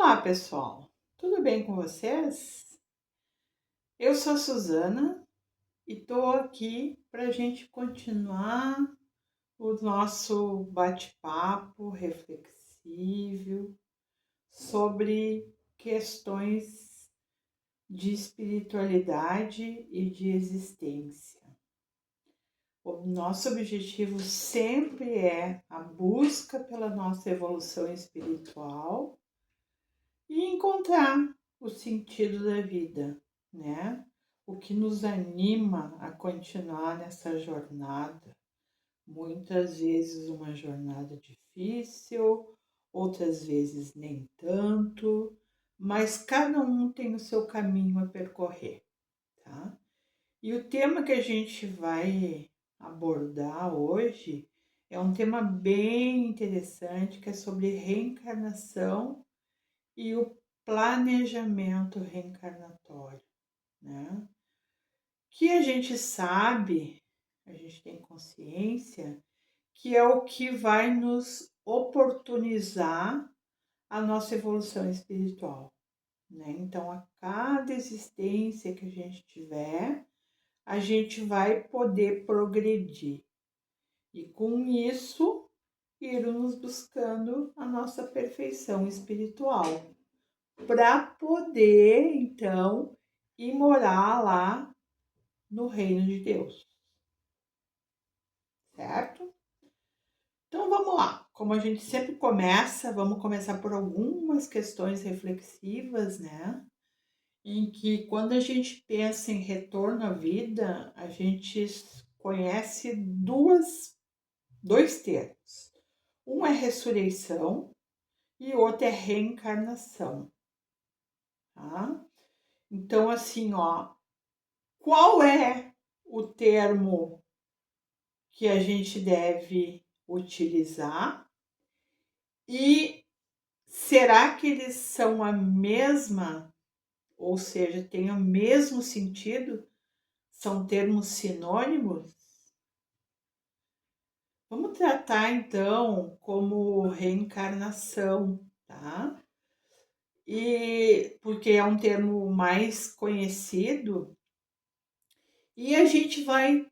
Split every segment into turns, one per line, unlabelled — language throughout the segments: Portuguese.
Olá, pessoal. Tudo bem com vocês? Eu sou a Suzana e estou aqui para a gente continuar o nosso bate-papo reflexível sobre questões de espiritualidade e de existência. O nosso objetivo sempre é a busca pela nossa evolução espiritual e encontrar o sentido da vida, né? O que nos anima a continuar nessa jornada. Muitas vezes uma jornada difícil, outras vezes nem tanto, mas cada um tem o seu caminho a percorrer, tá? E o tema que a gente vai abordar hoje é um tema bem interessante, que é sobre reencarnação e o planejamento reencarnatório, né? Que a gente sabe, a gente tem consciência, que é o que vai nos oportunizar a nossa evolução espiritual, né? Então, a cada existência que a gente tiver, a gente vai poder progredir. E com isso, irmos buscando a nossa perfeição espiritual, para poder, então, ir morar lá no reino de Deus, certo? Então vamos lá. Como a gente sempre começa, vamos começar por algumas questões reflexivas, né? Em que quando a gente pensa em retorno à vida, a gente conhece dois termos. Um é ressurreição e outro é reencarnação, tá? Então, assim, ó, qual é o termo que a gente deve utilizar e será que eles são a mesma, ou seja, têm o mesmo sentido? São termos sinônimos? Vamos tratar então como reencarnação, tá? E porque é um termo mais conhecido e a gente vai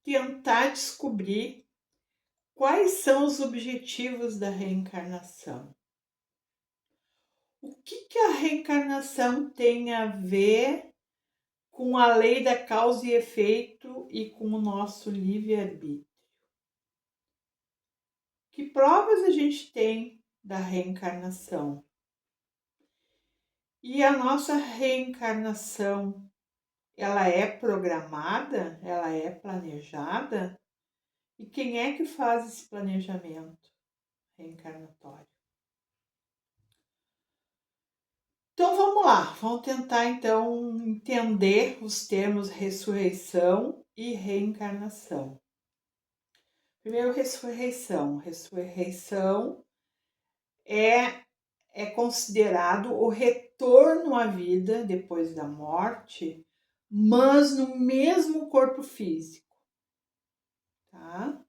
tentar descobrir quais são os objetivos da reencarnação. O que a reencarnação tem a ver com a lei da causa e efeito e com o nosso livre-arbítrio? Que provas a gente tem da reencarnação? E a nossa reencarnação, ela é programada? Ela é planejada? E quem é que faz esse planejamento reencarnatório? Então vamos lá, vamos tentar então entender os termos ressurreição e reencarnação. Primeiro, ressurreição. Ressurreição é considerado o retorno à vida depois da morte, mas no mesmo corpo físico, tá?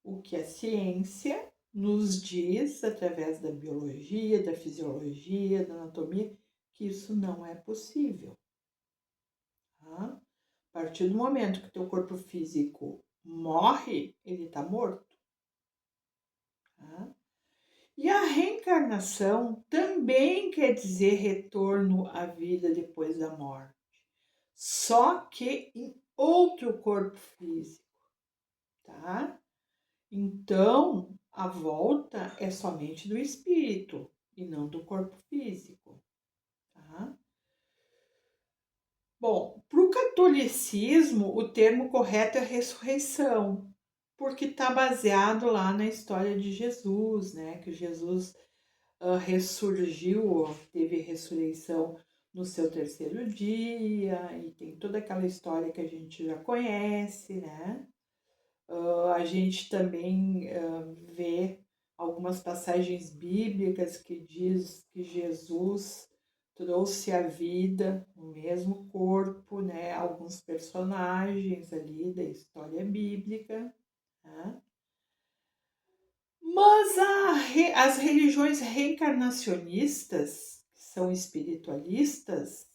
O que a ciência nos diz, através da biologia, da fisiologia, da anatomia, que isso não é possível, tá? A partir do momento que teu corpo físico morre, ele está morto, tá? E a reencarnação também quer dizer retorno à vida depois da morte, só que em outro corpo físico, tá? Então, a volta é somente do espírito e não do corpo físico, tá? Bom, para o catolicismo, o termo correto é ressurreição, porque está baseado lá na história de Jesus, né? Que Jesus ressurgiu, teve ressurreição no seu terceiro dia, e tem toda aquela história que a gente já conhece, né? A gente também vê algumas passagens bíblicas que diz que Jesus trouxe à vida o mesmo corpo, né? Alguns personagens ali da história bíblica, né? Mas a As religiões reencarnacionistas, que são espiritualistas,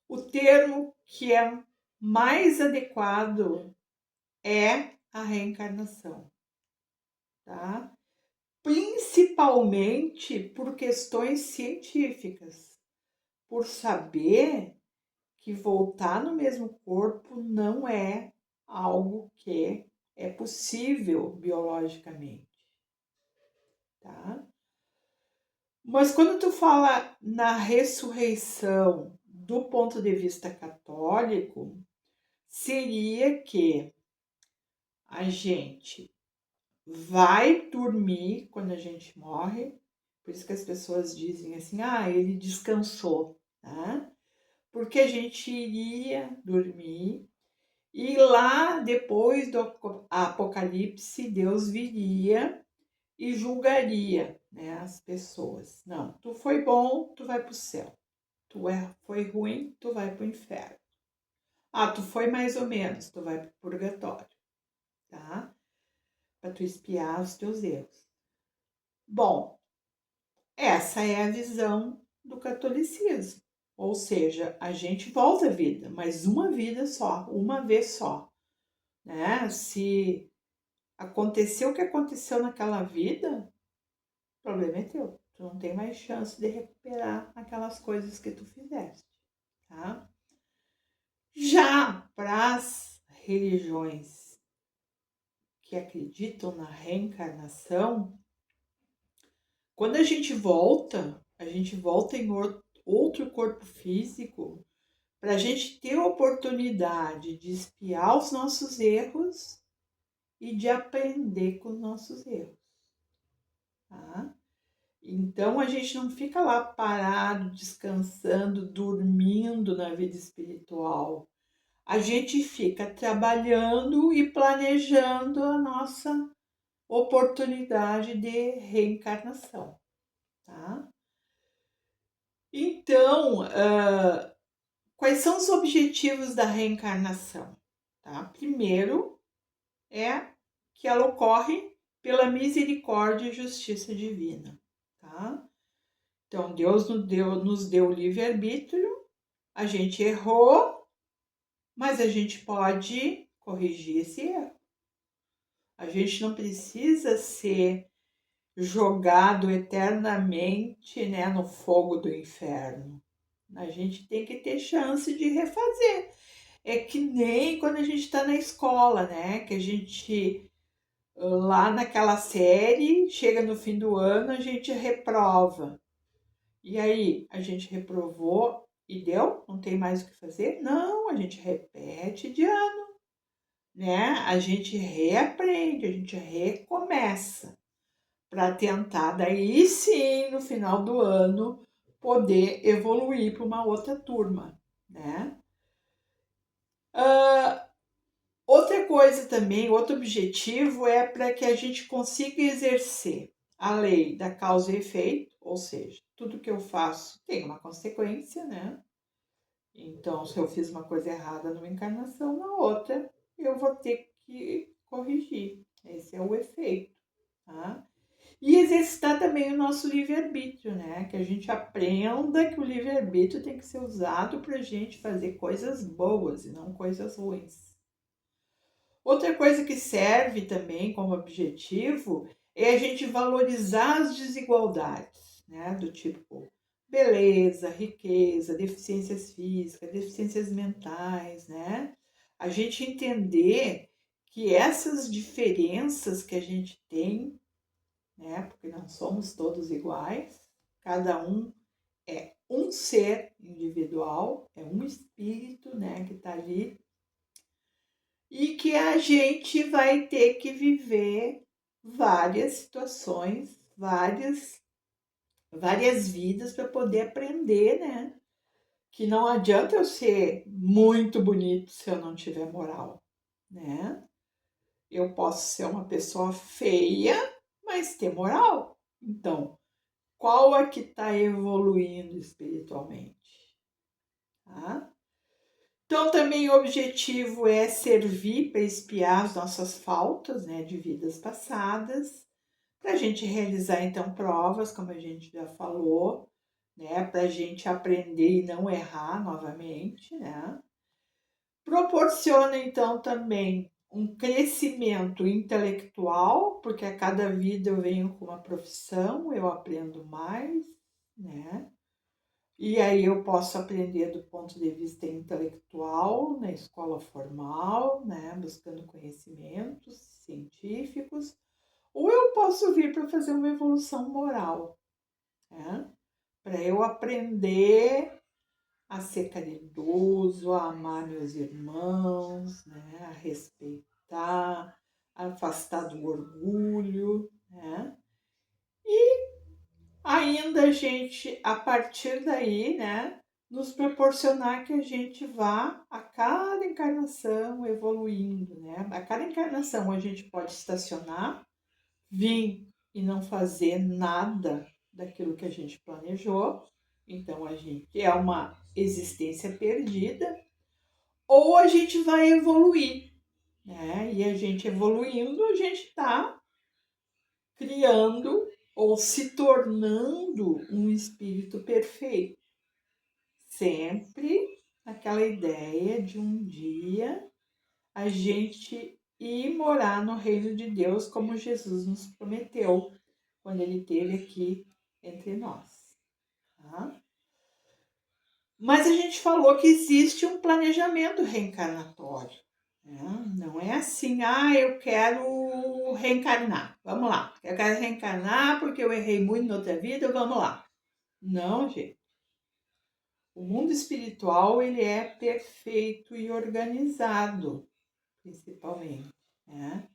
o termo que é mais adequado é a reencarnação, tá? Principalmente por questões científicas, por saber que voltar no mesmo corpo não é algo que é possível biologicamente, tá? Mas quando tu fala na ressurreição do ponto de vista católico, seria que a gente vai dormir quando a gente morre, por isso que as pessoas dizem assim, ele descansou, né? Porque a gente iria dormir e lá depois do Apocalipse, Deus viria e julgaria, né, as pessoas. Não, tu foi bom, tu vai para o céu. Foi ruim, tu vai para o inferno. Tu foi mais ou menos, tu vai para o purgatório, tá? Para tu expiar os teus erros. Bom, essa é a visão do catolicismo. Ou seja, a gente volta à vida, mas uma vida só, uma vez só, né? Se aconteceu o que aconteceu naquela vida, o problema é teu. Tu não tem mais chance de recuperar aquelas coisas que tu fizeste, tá? Já para as religiões que acreditam na reencarnação, quando a gente volta em outro corpo físico para a gente ter a oportunidade de expiar os nossos erros e de aprender com os nossos erros, tá? Então a gente não fica lá parado, descansando, dormindo na vida espiritual. A gente fica trabalhando e planejando a nossa oportunidade de reencarnação, tá? Então, quais são os objetivos da reencarnação? Tá? Primeiro é que ela ocorre pela misericórdia e justiça divina, tá? Então, Deus nos deu livre-arbítrio, a gente errou, mas a gente pode corrigir esse erro. A gente não precisa ser jogado eternamente, né, no fogo do inferno. A gente tem que ter chance de refazer. É que nem quando a gente está na escola, né? Que a gente, lá naquela série, chega no fim do ano, a gente reprova. E aí, a gente reprovou e deu? Não tem mais o que fazer? Não, a gente repete de ano, né? A gente reaprende, a gente recomeça para tentar, daí sim, no final do ano, poder evoluir para uma outra turma, né? Outra coisa também, outro objetivo é para que a gente consiga exercer a lei da causa e efeito, ou seja, tudo que eu faço tem uma consequência, né? Então, se eu fiz uma coisa errada numa encarnação, na outra eu vou ter que corrigir. Esse é o efeito, tá? E exercitar também o nosso livre-arbítrio, né? Que a gente aprenda que o livre-arbítrio tem que ser usado para a gente fazer coisas boas e não coisas ruins. Outra coisa que serve também como objetivo é a gente valorizar as desigualdades, né? Do tipo beleza, riqueza, deficiências físicas, deficiências mentais, né? A gente entender que essas diferenças que a gente tem, né? Porque não somos todos iguais, cada um é um ser individual, é um espírito, né? Que está ali e que a gente vai ter que viver várias situações, várias vidas para poder aprender, né? Que não adianta eu ser muito bonito se eu não tiver moral, né? Eu posso ser uma pessoa feia, mas ter moral. Então, qual é que está evoluindo espiritualmente? Tá? Então, também o objetivo é servir para expiar as nossas faltas, né, de vidas passadas, para a gente realizar então provas, como a gente já falou, né, para a gente aprender e não errar novamente, né? Proporciona então também um crescimento intelectual, porque a cada vida eu venho com uma profissão, eu aprendo mais, né? E aí eu posso aprender do ponto de vista intelectual, na escola formal, né, buscando conhecimentos científicos, ou eu posso vir para fazer uma evolução moral, né? Para eu aprender a ser caridoso, a amar meus irmãos, né, a respeitar, a afastar do orgulho, né? Ainda a gente, a partir daí, né, nos proporcionar que a gente vá a cada encarnação evoluindo, né? A cada encarnação a gente pode estacionar, vir e não fazer nada daquilo que a gente planejou, então a gente é uma existência perdida, ou a gente vai evoluir, né? E a gente evoluindo, a gente está criando ou se tornando um espírito perfeito. Sempre aquela ideia de um dia a gente ir morar no reino de Deus, como Jesus nos prometeu quando ele esteve aqui entre nós. Tá? Mas a gente falou que existe um planejamento reencarnatório. Né? Não é assim, eu quero reencarnar. Vamos lá, eu quero reencarnar porque eu errei muito na outra vida, vamos lá. Não, gente. O mundo espiritual ele é perfeito e organizado, principalmente. Né?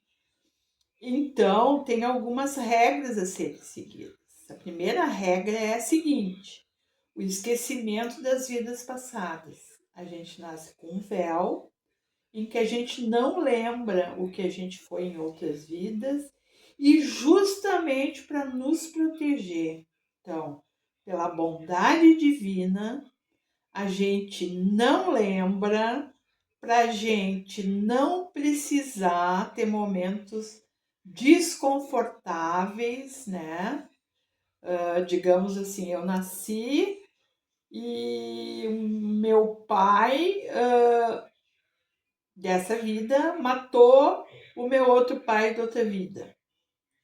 Então, tem algumas regras a serem seguidas. A primeira regra é a seguinte: o esquecimento das vidas passadas. A gente nasce com um véu em que a gente não lembra o que a gente foi em outras vidas e justamente para nos proteger. Então, pela bondade divina, a gente não lembra para a gente não precisar ter momentos desconfortáveis, né? Digamos assim, eu nasci e meu pai dessa vida matou o meu outro pai de outra vida,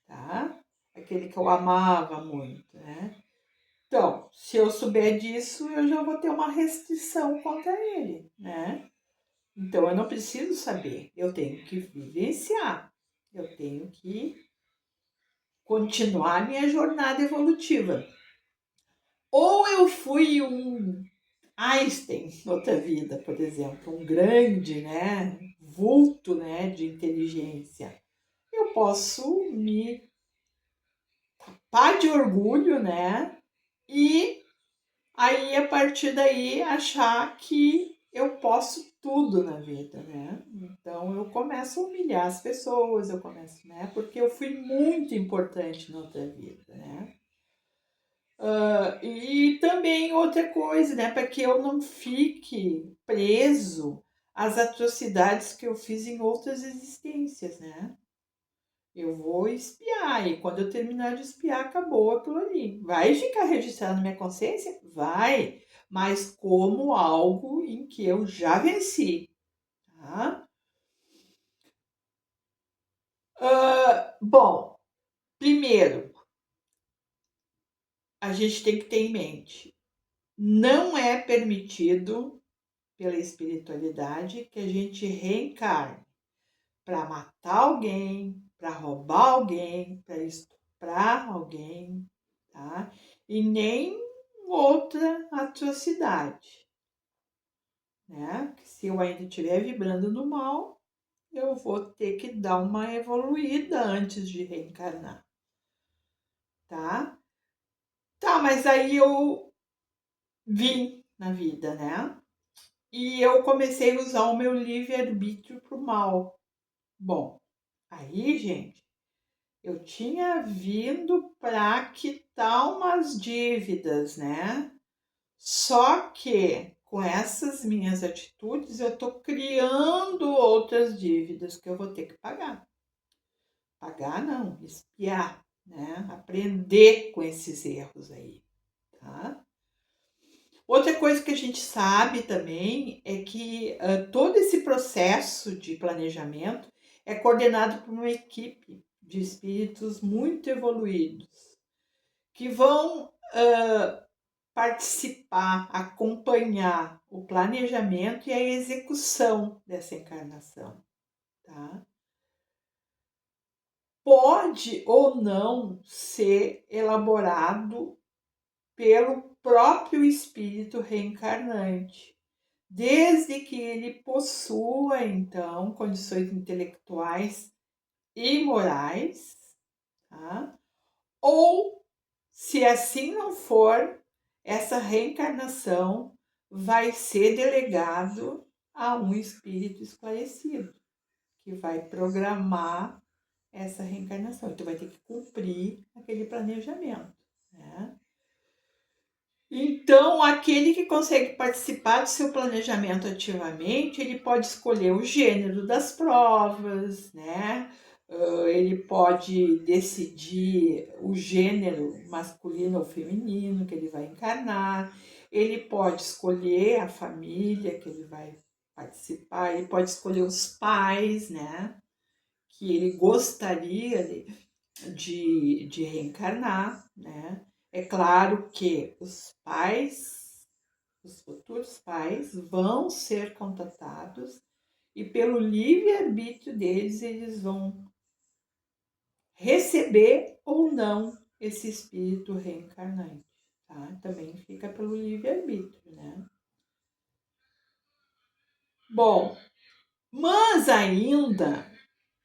tá? Aquele que eu amava muito, né? Então, se eu souber disso, eu já vou ter uma restrição contra ele, né? Então, eu não preciso saber, eu tenho que vivenciar, eu tenho que continuar minha jornada evolutiva. Ou eu fui um Einstein outra vida, por exemplo, um grande, né, vulto, né, de inteligência. Eu posso me tapar de orgulho, né, e aí a partir daí achar que eu posso tudo na vida, né? Então eu começo a humilhar as pessoas, eu começo, né? Porque eu fui muito importante na outra vida, né? E também outra coisa, né? Para que eu não fique preso às atrocidades que eu fiz em outras existências, né? Eu vou espiar e quando eu terminar de espiar, acabou aquilo ali. Vai ficar registrado na minha consciência? Vai, mas como algo em que eu já venci, tá? Bom, primeiro, a gente tem que ter em mente, não é permitido pela espiritualidade que a gente reencarne para matar alguém, para roubar alguém, para estuprar alguém, tá? E nem outra atrocidade, né? Que se eu ainda estiver vibrando no mal, eu vou ter que dar uma evoluída antes de reencarnar, tá? Tá, mas aí eu vim na vida, né? E eu comecei a usar o meu livre-arbítrio pro mal. Bom, aí, gente, eu tinha vindo para quitar umas dívidas, né? Só que com essas minhas atitudes eu tô criando outras dívidas que eu vou ter que pagar. Pagar não, espiar. né? Aprender com esses erros aí, tá? Outra coisa que a gente sabe também é que todo esse processo de planejamento é coordenado por uma equipe de espíritos muito evoluídos que vão participar, acompanhar o planejamento e a execução dessa encarnação, tá? Pode ou não ser elaborado pelo próprio espírito reencarnante, desde que ele possua, então, condições intelectuais e morais, tá? Ou, se assim não for, essa reencarnação vai ser delegado a um espírito esclarecido, que vai programar essa reencarnação. Então, vai ter que cumprir aquele planejamento, né? Então, aquele que consegue participar do seu planejamento ativamente, ele pode escolher o gênero das provas, né? Ele pode decidir o gênero masculino ou feminino que ele vai encarnar, ele pode escolher a família que ele vai participar, ele pode escolher os pais, né? Que ele gostaria de reencarnar, né? É claro que os pais, os futuros pais, vão ser contatados e pelo livre-arbítrio deles, eles vão receber ou não esse espírito reencarnante, tá? Também fica pelo livre-arbítrio, né? Bom, mas ainda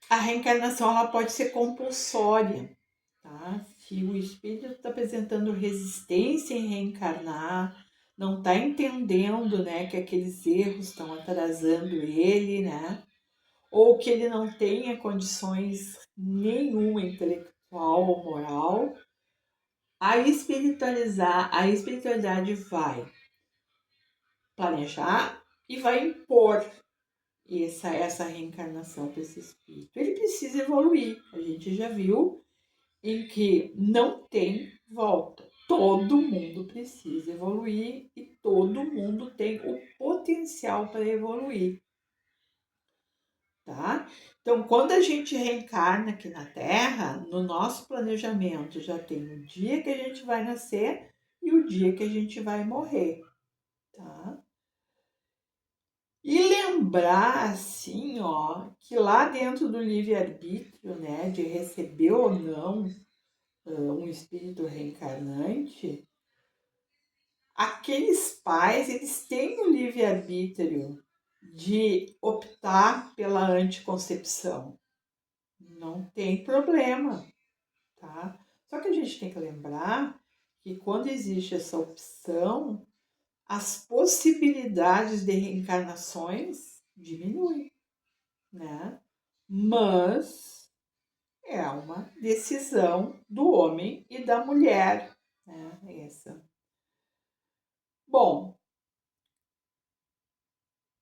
a reencarnação ela pode ser compulsória, tá? Se o espírito está apresentando resistência em reencarnar, não está entendendo, né, que aqueles erros estão atrasando ele, né? Ou que ele não tenha condições nenhuma intelectual ou moral, a espiritualidade vai planejar e vai impor essa reencarnação para esse espírito. Ele precisa evoluir. A gente já viu em que não tem volta. Todo mundo precisa evoluir e todo mundo tem o potencial para evoluir, tá? Então, quando a gente reencarna aqui na Terra, no nosso planejamento já tem o dia que a gente vai nascer e o dia que a gente vai morrer, tá? E lembrar, assim, ó, que lá dentro do livre-arbítrio, né, de receber ou não um espírito reencarnante, aqueles pais, eles têm o livre-arbítrio de optar pela anticoncepção. Não tem problema, tá? Só que a gente tem que lembrar que quando existe essa opção, as possibilidades de reencarnações diminuem, né? Mas é uma decisão do homem e da mulher, né? Essa. Bom,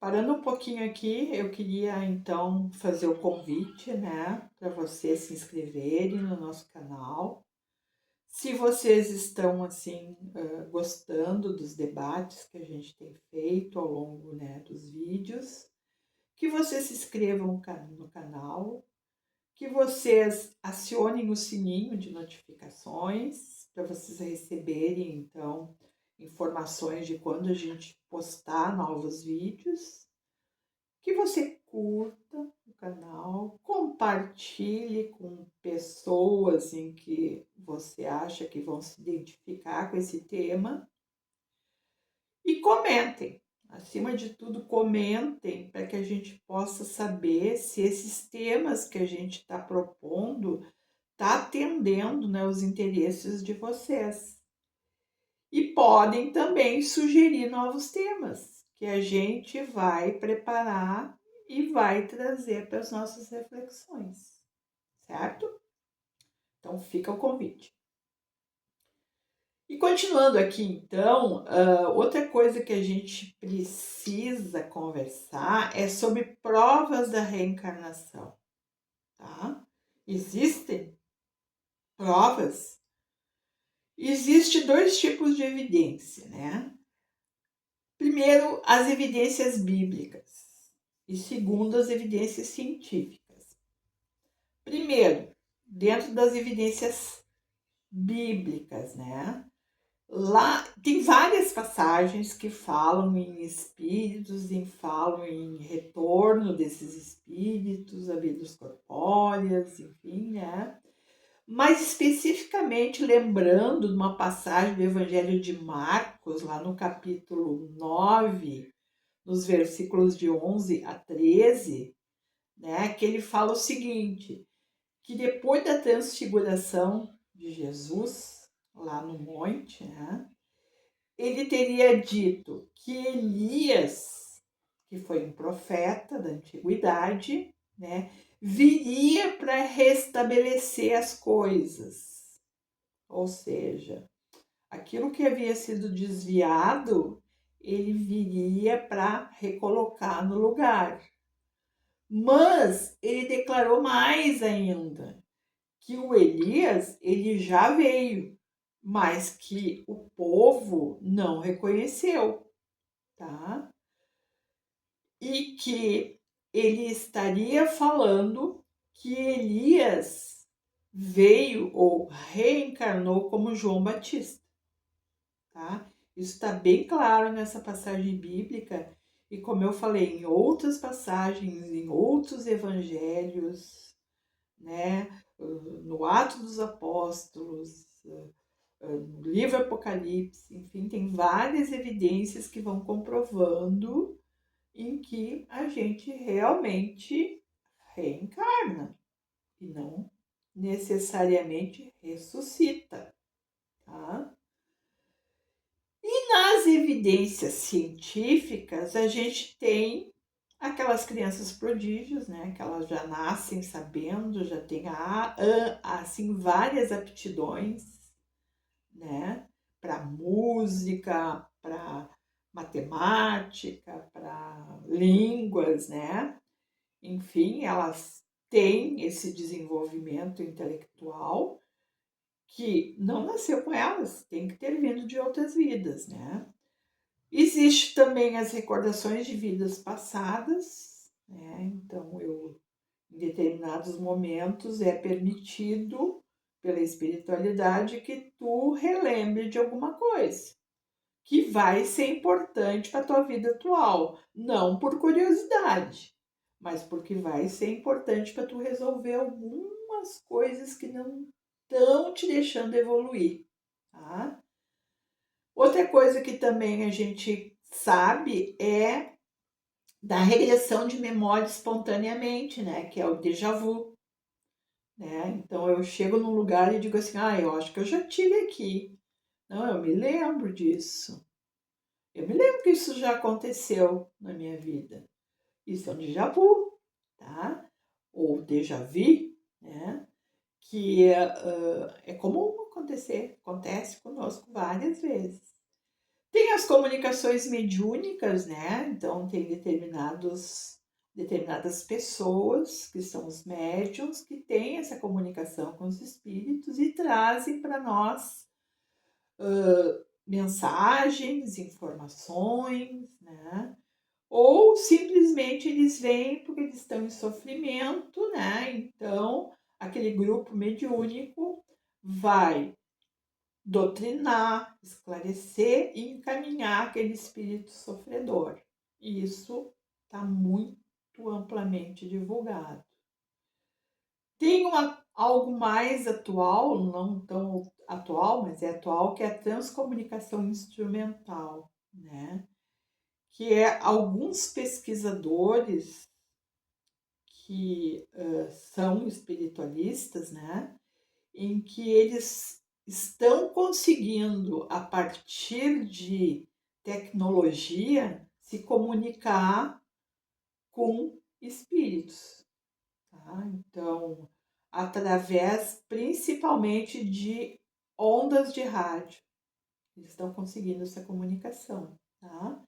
parando um pouquinho aqui, eu queria então fazer o convite, né, para vocês se inscreverem no nosso canal. Se vocês estão assim gostando dos debates que a gente tem feito ao longo, né, dos vídeos, que vocês se inscrevam no canal, que vocês acionem o sininho de notificações para vocês receberem então informações de quando a gente postar novos vídeos, que você curta o canal, compartilhe com pessoas em que você acha que vão se identificar com esse tema e comentem. Acima de tudo, comentem para que a gente possa saber se esses temas que a gente está propondo está atendendo, né, os interesses de vocês. E podem também sugerir novos temas que a gente vai preparar e vai trazer para as nossas reflexões, certo? Então fica o convite. E continuando aqui, então, outra coisa que a gente precisa conversar é sobre provas da reencarnação, tá? Existem provas, existem dois tipos de evidência, né? Primeiro, as evidências bíblicas e segundo, as evidências científicas. Primeiro, dentro das evidências bíblicas, né? Lá tem várias passagens que falam em espíritos, falam em retorno desses espíritos a vidas corpóreas, enfim, né? Mas especificamente lembrando de uma passagem do Evangelho de Marcos, lá no capítulo 9, nos versículos de 11 a 13, né, que ele fala o seguinte, que depois da transfiguração de Jesus, lá no monte, né, ele teria dito que Elias, que foi um profeta da antiguidade, né, viria para restabelecer as coisas. Ou seja, aquilo que havia sido desviado, ele viria para recolocar no lugar. Mas ele declarou mais ainda, que o Elias, ele já veio, mas que o povo não reconheceu, tá? E que ele estaria falando que Elias veio ou reencarnou como João Batista, tá? Isso está bem claro nessa passagem bíblica e como eu falei, em outras passagens, em outros evangelhos, né? No Atos dos Apóstolos, no livro Apocalipse, enfim, tem várias evidências que vão comprovando em que a gente realmente reencarna e não necessariamente ressuscita, tá? E nas evidências científicas, a gente tem aquelas crianças prodígios, né, que elas já nascem sabendo, já têm assim várias aptidões, né, para música, para matemática, para línguas, né? Enfim, elas têm esse desenvolvimento intelectual que não nasceu com elas, tem que ter vindo de outras vidas, né? Existe também as recordações de vidas passadas, né? Então, em determinados momentos é permitido pela espiritualidade que tu relembre de alguma coisa que vai ser importante para a tua vida atual, não por curiosidade, mas porque vai ser importante para tu resolver algumas coisas que não estão te deixando evoluir, tá? Outra coisa que também a gente sabe é da regressão de memória espontaneamente, né? Que é o déjà vu, né? Então eu chego num lugar e digo assim, eu acho que eu já tive aqui. Não, eu me lembro disso. Eu me lembro que isso já aconteceu na minha vida. Isso é um déjà vu, tá? Ou déjà vu, né? Que é comum acontecer, acontece conosco várias vezes. Tem as comunicações mediúnicas, né? Então, tem determinadas pessoas, que são os médiums, que têm essa comunicação com os espíritos e trazem para nós mensagens, informações, né? Ou simplesmente eles vêm porque eles estão em sofrimento, né? Então, aquele grupo mediúnico vai doutrinar, esclarecer e encaminhar aquele espírito sofredor. E isso está muito amplamente divulgado. Tem algo mais atual, não tão atual, mas é atual, que é a transcomunicação instrumental, né? Que é alguns pesquisadores que são espiritualistas, né? Em que eles estão conseguindo, a partir de tecnologia, se comunicar com espíritos, tá? Então, através principalmente de ondas de rádio, eles estão conseguindo essa comunicação, tá?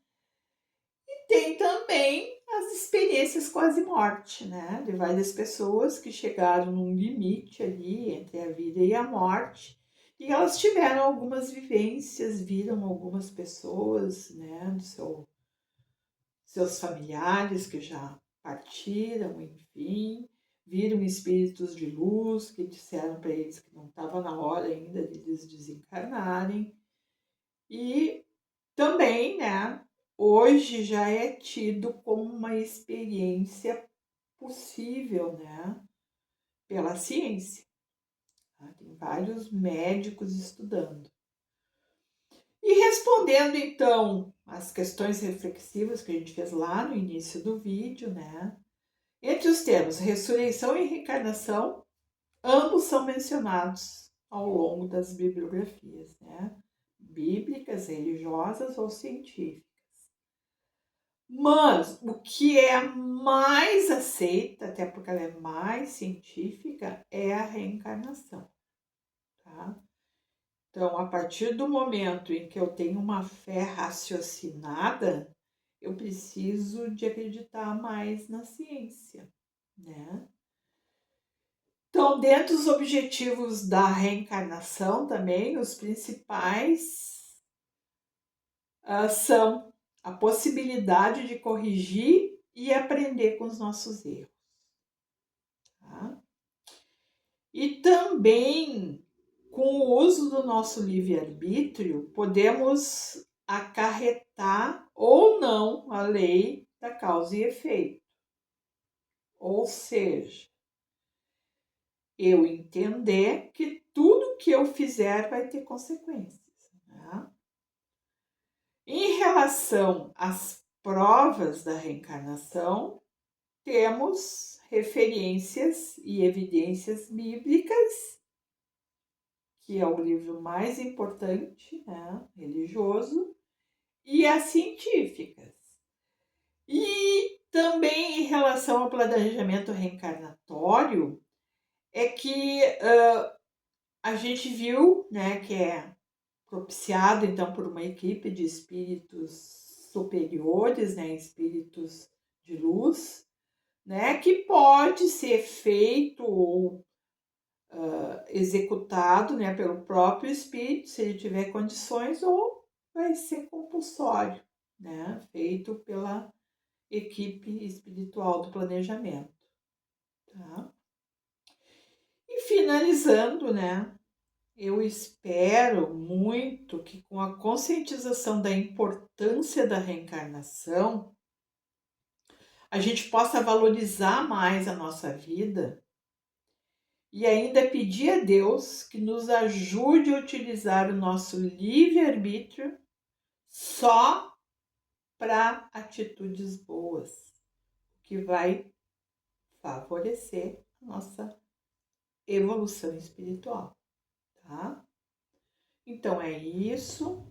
tem também as experiências quase-morte, né? De várias pessoas que chegaram num limite ali entre a vida e a morte. E elas tiveram algumas vivências, viram algumas pessoas, né, seus familiares que já partiram, enfim, viram espíritos de luz que disseram para eles que não estava na hora ainda de eles desencarnarem. E também, né, hoje já é tido como uma experiência possível, né, pela ciência. Tá? Tem vários médicos estudando. E respondendo então as questões reflexivas que a gente fez lá no início do vídeo, né? Entre os termos ressurreição e reencarnação, ambos são mencionados ao longo das bibliografias, né? Bíblicas, religiosas ou científicas. Mas o que é mais aceita, até porque ela é mais científica, é a reencarnação, tá? Então, a partir do momento em que eu tenho uma fé raciocinada, eu preciso de acreditar mais na ciência, né? Então, dentro dos objetivos da reencarnação também, os principais são a possibilidade de corrigir e aprender com os nossos erros. Tá? E também, com o uso do nosso livre-arbítrio, podemos acarretar ou não a lei da causa e efeito. Ou seja, eu entender que tudo que eu fizer vai ter consequências. Né? Em relação às provas da reencarnação, temos referências e evidências bíblicas, que é o livro mais importante, né, religioso, e as científicas. E também em relação ao planejamento reencarnatório, é que a gente viu, né, que é propiciado então por uma equipe de espíritos superiores, né, espíritos de luz, né, que pode ser feito ou executado, né, pelo próprio espírito, se ele tiver condições, ou vai ser compulsório, né, feito pela equipe espiritual do planejamento. Tá? E finalizando, né, eu espero muito que com a conscientização da importância da reencarnação, a gente possa valorizar mais a nossa vida e ainda pedir a Deus que nos ajude a utilizar o nosso livre-arbítrio só para atitudes boas, que vai favorecer a nossa evolução espiritual, tá? Então é isso.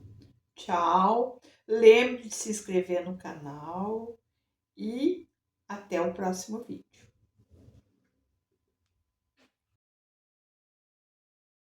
Tchau. Lembre de se inscrever no canal e até o próximo vídeo.